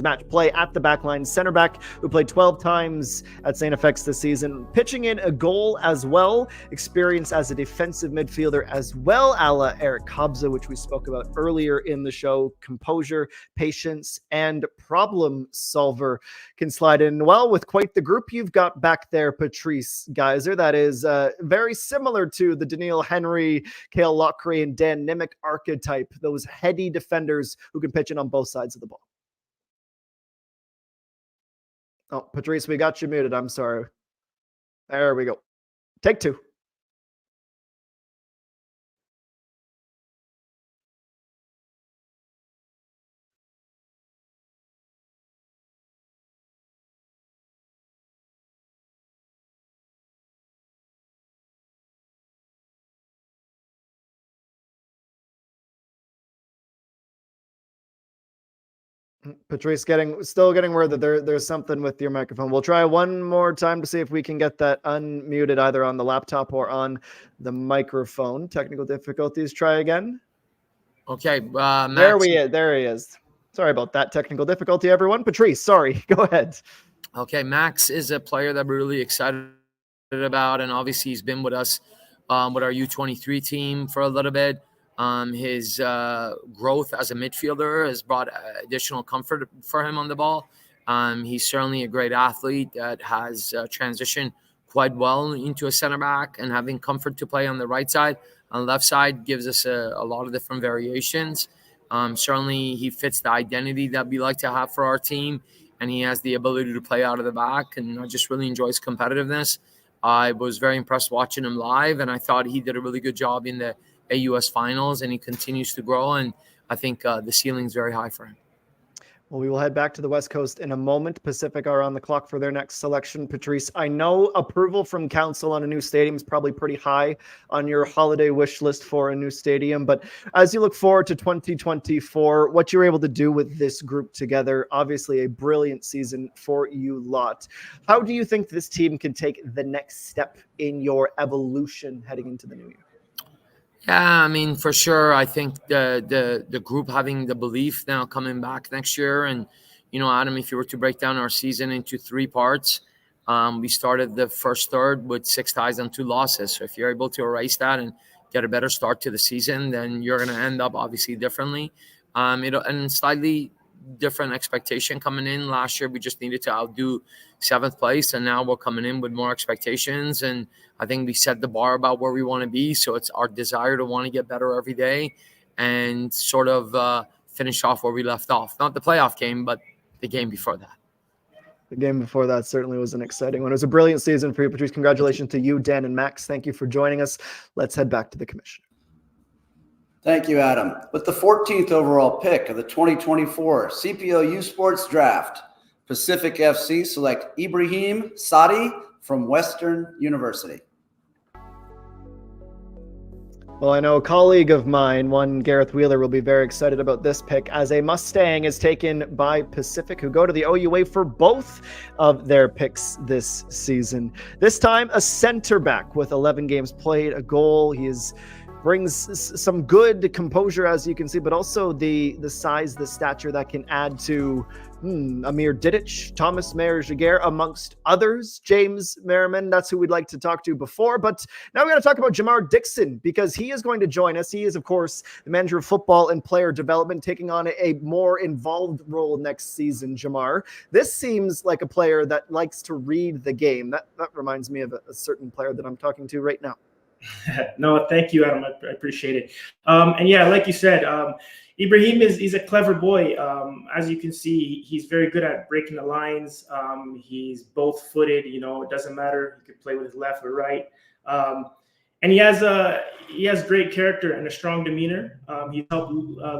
match play at the back line. Center back who played 12 times at St. FX this season, pitching in a goal as well. Experience as a defensive midfielder as well, a la Eric Kobza, which we spoke about earlier in the show. Composure, patience, and problem solver can slide in well with quite the group you've got back there, Patrice Geyser. That is very similar to the Daniil Henry, Cale Lockery, and Dan Nimick archetype, those heady defenders who can pitch in on both sides of the ball. Oh, Patrice, we got you muted. I'm sorry. There we go. Take two. Patrice, still getting word that there's something with your microphone. We'll try one more time to see if we can get that unmuted either on the laptop or on the microphone. Technical difficulties. Try again. Okay, Max. There he is. Sorry about that technical difficulty, everyone. Patrice, sorry. Go ahead. Okay, Max is a player that we're really excited about, and obviously he's been with us with our U23 team for a little bit. His growth as a midfielder has brought additional comfort for him on the ball. He's certainly a great athlete that has transitioned quite well into a center back, and having comfort to play on the right side. On the left side gives us a lot of different variations. Certainly he fits the identity that we like to have for our team, and he has the ability to play out of the back, and I just really enjoy his competitiveness. I was very impressed watching him live, and I thought he did a really good job in the AUS finals, and he continues to grow, and I think the ceiling is very high for him. Well, we will head back to the West Coast in a moment. Pacific are on the clock for their next selection. Patrice, I know approval from council on a new stadium is probably pretty high on your holiday wish list for a new stadium, but as you look forward to 2024, what you're able to do with this group together, obviously a brilliant season for you lot. How do you think this team can take the next step in your evolution heading into the new year? Yeah, I mean, for sure. I think the group having the belief now coming back next year. And, Adam, if you were to break down our season into three parts, we started the first third with 6 ties and 2 losses. So if you're able to erase that and get a better start to the season, then you're going to end up obviously differently. And slightly different expectation coming in. Last year, we just needed to outdo 7th place, and now we're coming in with more expectations. And I think we set the bar about where we want to be. So it's our desire to want to get better every day and sort of finish off where we left off. Not the playoff game, but the game before that. The game before that certainly was an exciting one. It was a brilliant season for you, Patrice. Congratulations to you, Dan, and Max. Thank you for joining us. Let's head back to the commissioner. Thank you, Adam. With the 14th overall pick of the 2024 CPL U Sports Draft, Pacific FC select Ibrahim Sadi from Western University. Well, I know a colleague of mine, one Gareth Wheeler, will be very excited about this pick, as a Mustang is taken by Pacific, who go to the OUA for both of their picks this season. This time, a center back with 11 games played, a goal. He brings some good composure, as you can see, but also the size, the stature that can add to Amir Didic, Thomas Mayer-Jaguar, amongst others. James Merriman, that's who we'd like to talk to before. But now we're going to talk about Jamar Dixon, because he is going to join us. He is, of course, the manager of football and player development, taking on a more involved role next season. Jamar, this seems like a player that likes to read the game. That reminds me of a certain player that I'm talking to right now. No, thank you, Adam. I appreciate it. And yeah, like you said, Ibrahim he's a clever boy. As you can see, he's very good at breaking the lines. He's both footed. It doesn't matter. He could play with his left or right. And he has great character and a strong demeanor. He helped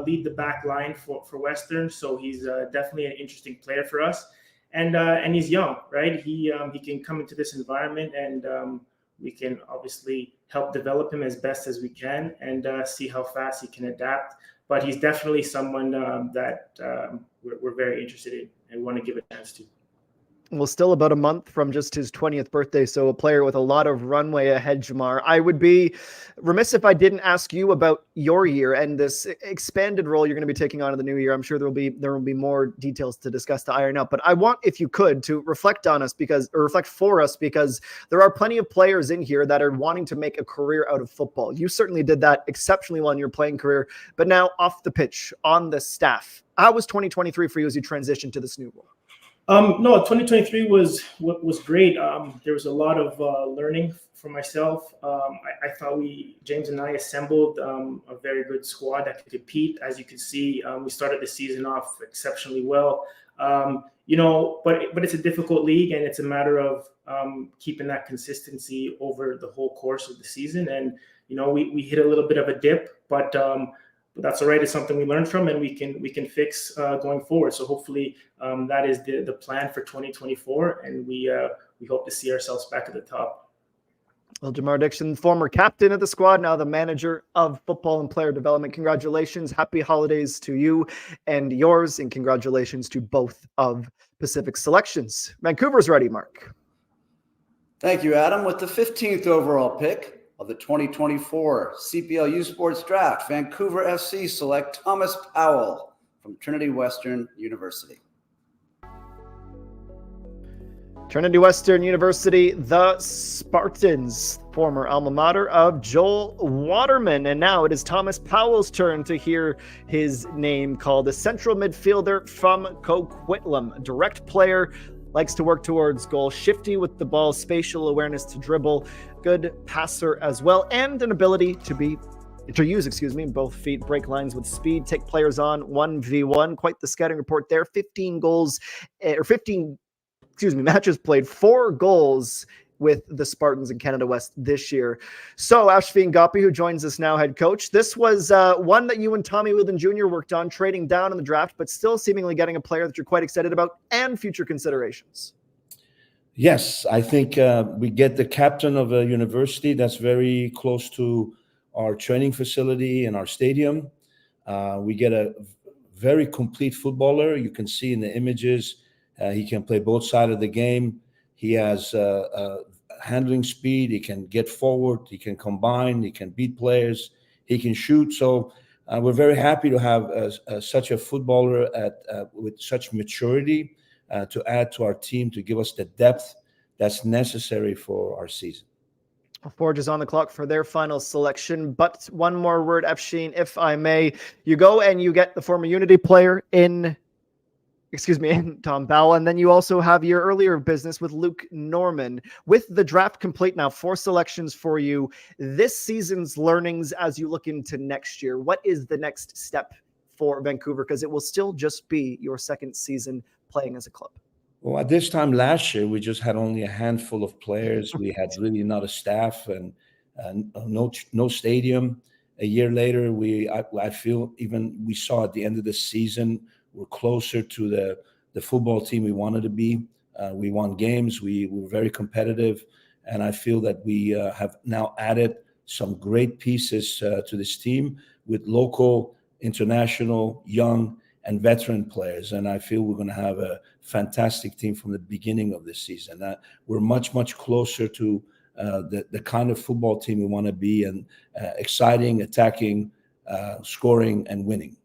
lead the back line for Western, so he's definitely an interesting player for us. And he's young, right? He can come into this environment, and we can obviously help develop him as best as we can, and see how fast he can adapt. But he's definitely someone that we're very interested in and want to give a chance to. Well, still about a month from just his 20th birthday, so a player with a lot of runway ahead, Jamar. I would be remiss if I didn't ask you about your year and this expanded role you're going to be taking on in the new year. I'm sure there will be more details to discuss to iron out, but I want, if you could, to reflect for us, because there are plenty of players in here that are wanting to make a career out of football. You certainly did that exceptionally well in your playing career, but now off the pitch, on the staff. How was 2023 for you as you transitioned to this new role? No, 2023 was great. There was a lot of learning for myself. I thought James and I assembled a very good squad that could compete. As you can see, we started the season off exceptionally well. But it's a difficult league, and it's a matter of keeping that consistency over the whole course of the season. And we hit a little bit of a dip, but that's all right. It's something we learned from, and we can fix going forward. So hopefully that is the plan for 2024, and we hope to see ourselves back at the top. Well, Jamar Dixon, former captain of the squad, now the manager of football and player development. Congratulations. Happy holidays to you and yours, and congratulations to both of Pacific's selections. Vancouver's ready, Mark. Thank you, Adam. With the 15th overall pick of the 2024 CPL U Sports Draft, Vancouver FC select Thomas Powell from Trinity Western University. Trinity Western University, the Spartans, former alma mater of Joel Waterman. And now it is Thomas Powell's turn to hear his name called. A central midfielder from Coquitlam, direct player, likes to work towards goal, shifty with the ball, spatial awareness to dribble, good passer as well, and an ability to use both feet, break lines with speed, take players on 1v1. Quite the scouting report there. 15 matches played, 4 goals with the Spartans in Canada West this year. So Ashvin Gopi, who joins us now, head coach. This was one that you and Tommy Wheeldon Jr. worked on, trading down in the draft, but still seemingly getting a player that you're quite excited about and future considerations. Yes, I think we get the captain of a university that's very close to our training facility and our stadium. We get a very complete footballer. You can see in the images, he can play both sides of the game. He has handling speed. He can get forward. He can combine. He can beat players. He can shoot. So we're very happy to have such a footballer with such maturity to add to our team, to give us the depth that's necessary for our season. Forge is on the clock for their final selection, but one more word, Afshin, if I may. You go and you get the former Unity player in Tom Powell, and then you also have your earlier business with Luke Norman. With the draft complete now, 4 selections for you, this season's learnings as you look into next year, what is the next step for Vancouver? Because it will still just be your second season playing as a club. Well, at this time last year, we just had only a handful of players. We had really not a staff and no stadium. A year later, I feel even we saw at the end of the season, we're closer to the football team we wanted to be. We won games. We were very competitive. And I feel that we have now added some great pieces to this team with local, international, young, and veteran players. And I feel we're going to have a fantastic team from the beginning of this season. We're much, much closer to the kind of football team we want to be, and exciting, attacking, scoring, and winning.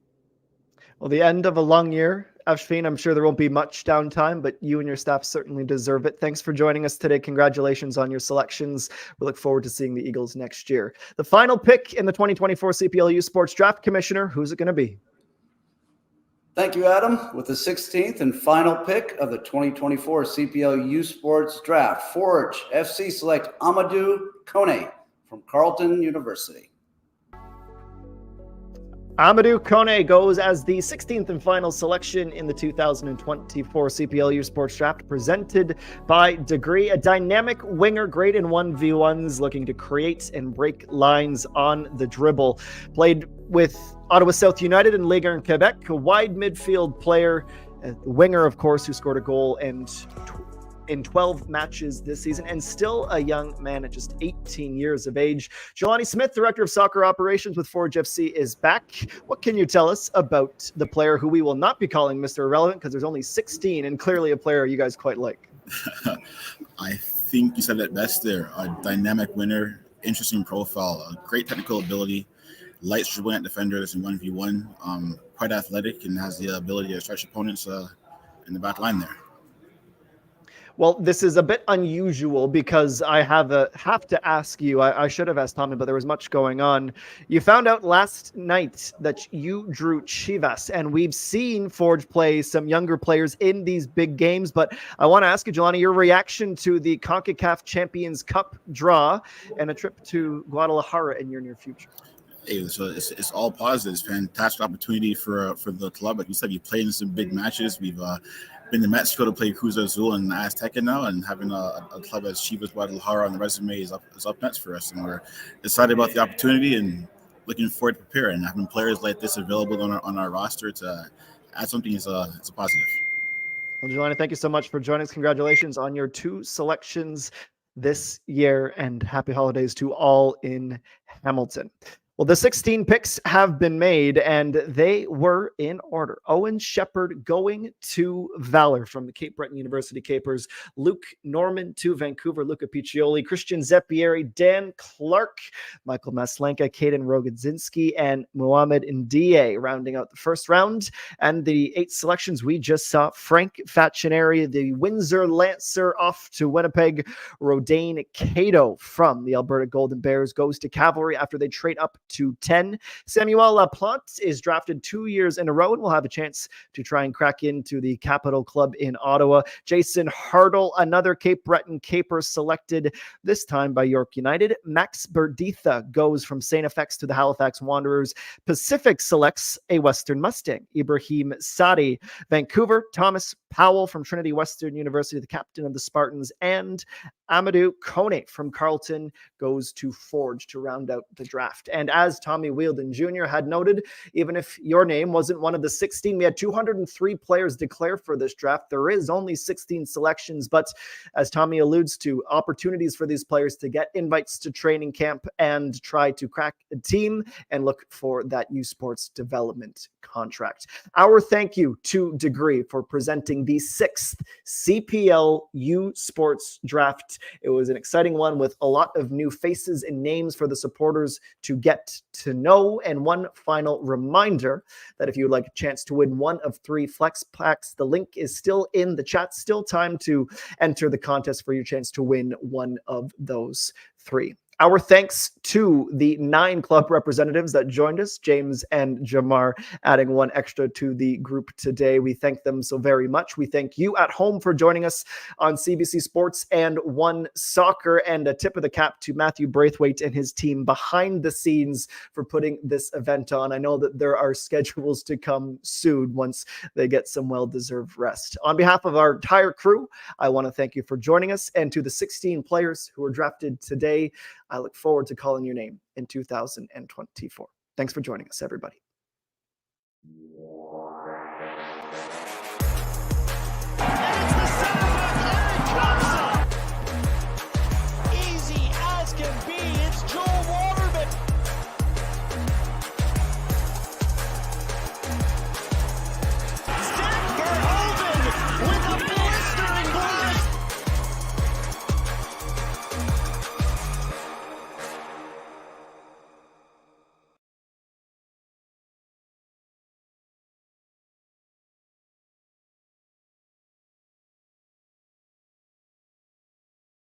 Well, the end of a long year, Ashvin. I'm sure there won't be much downtime, but you and your staff certainly deserve it. Thanks for joining us today. Congratulations on your selections. We look forward to seeing the Eagles next year. The final pick in the 2024 CPL U Sports Draft, Commissioner, who's it going to be? Thank you, Adam. With the 16th and final pick of the 2024 CPL U Sports Draft, Forge FC select Amadou Kone from Carleton University. Amadou Kone goes as the 16th and final selection in the 2024 CPL U Sports Draft, presented by Degree, a dynamic winger, great in 1v1s, looking to create and break lines on the dribble. Played with Ottawa South United and Ligue 1 Quebec, a wide midfield player, a winger, of course, who scored a goal in 12 matches this season, and still a young man at just 18 years of age. Jelani Smith, Director of Soccer Operations with Forge FC, is back. What can you tell us about the player who we will not be calling Mr. Irrelevant, because there's only 16 and clearly a player you guys quite like? I think you said it best there. A dynamic winner, interesting profile, a great technical ability, light dribbling at defenders in 1v1, quite athletic, and has the ability to stretch opponents in the back line there. Well, this is a bit unusual because I have to ask you. I should have asked Tommy, but there was much going on. You found out last night that you drew Chivas, and we've seen Forge play some younger players in these big games. But I want to ask you, Jelani, your reaction to the CONCACAF Champions Cup draw and a trip to Guadalajara in your near future. Hey, so it's all positive. It's fantastic opportunity for the club. Like you said, you played in some big matches. We've been to Mexico to play Cruz Azul and Azteca now, and having a club as Chivas Guadalajara on the resume is up next for us. And we're excited about the opportunity and looking forward to preparing. Having players like this available on our roster to add something is it's a positive. Well, Jelani, thank you so much for joining us. Congratulations on your 2 selections this year, and happy holidays to all in Hamilton. Well, the 16 picks have been made, and they were in order. Owen Shepherd going to Valour from the Cape Breton University Capers. Luke Norman to Vancouver, Luca Piccioli. Christian Zeppieri, Dan Clark, Michael Maslenka, Caden Rogodzinski, and Mohamed Ndiaye rounding out the first round. And the 8 selections we just saw: Frank Facineri, the Windsor Lancer, off to Winnipeg. Rodane Cato from the Alberta Golden Bears goes to Cavalry after they trade up to 10. Samuel Laplante is drafted 2 years in a row and will have a chance to try and crack into the Capital Club in Ottawa. Jason Hartle, another Cape Breton Caper, selected this time by York United. Max Berditha goes from St. FX to the Halifax Wanderers. Pacific selects a Western Mustang. Ibrahim Sadi, Vancouver. Thomas Powell from Trinity Western University, the captain of the Spartans. And Amadou Kone from Carleton goes to Forge to round out the draft. And as Tommy Wheeldon Jr. had noted, even if your name wasn't one of the 16, we had 203 players declare for this draft. There is only 16 selections, but as Tommy alludes to, opportunities for these players to get invites to training camp and try to crack a team and look for that U Sports development contract. Our thank you to Degree for presenting the 6th CPL U Sports Draft. It was an exciting one with a lot of new faces and names for the supporters to get to know. And one final reminder that if you would like a chance to win one of 3 flex packs, the link is still in the chat. Still time to enter the contest for your chance to win one of those 3. Our thanks to the 9 club representatives that joined us, James and Jamar, adding 1 extra to the group today. We thank them so very much. We thank you at home for joining us on CBC Sports and OneSoccer, and a tip of the cap to Matthew Braithwaite and his team behind the scenes for putting this event on. I know that there are schedules to come soon once they get some well-deserved rest. On behalf of our entire crew, I want to thank you for joining us, and to the 16 players who were drafted today, I look forward to calling your name in 2024. Thanks for joining us, everybody.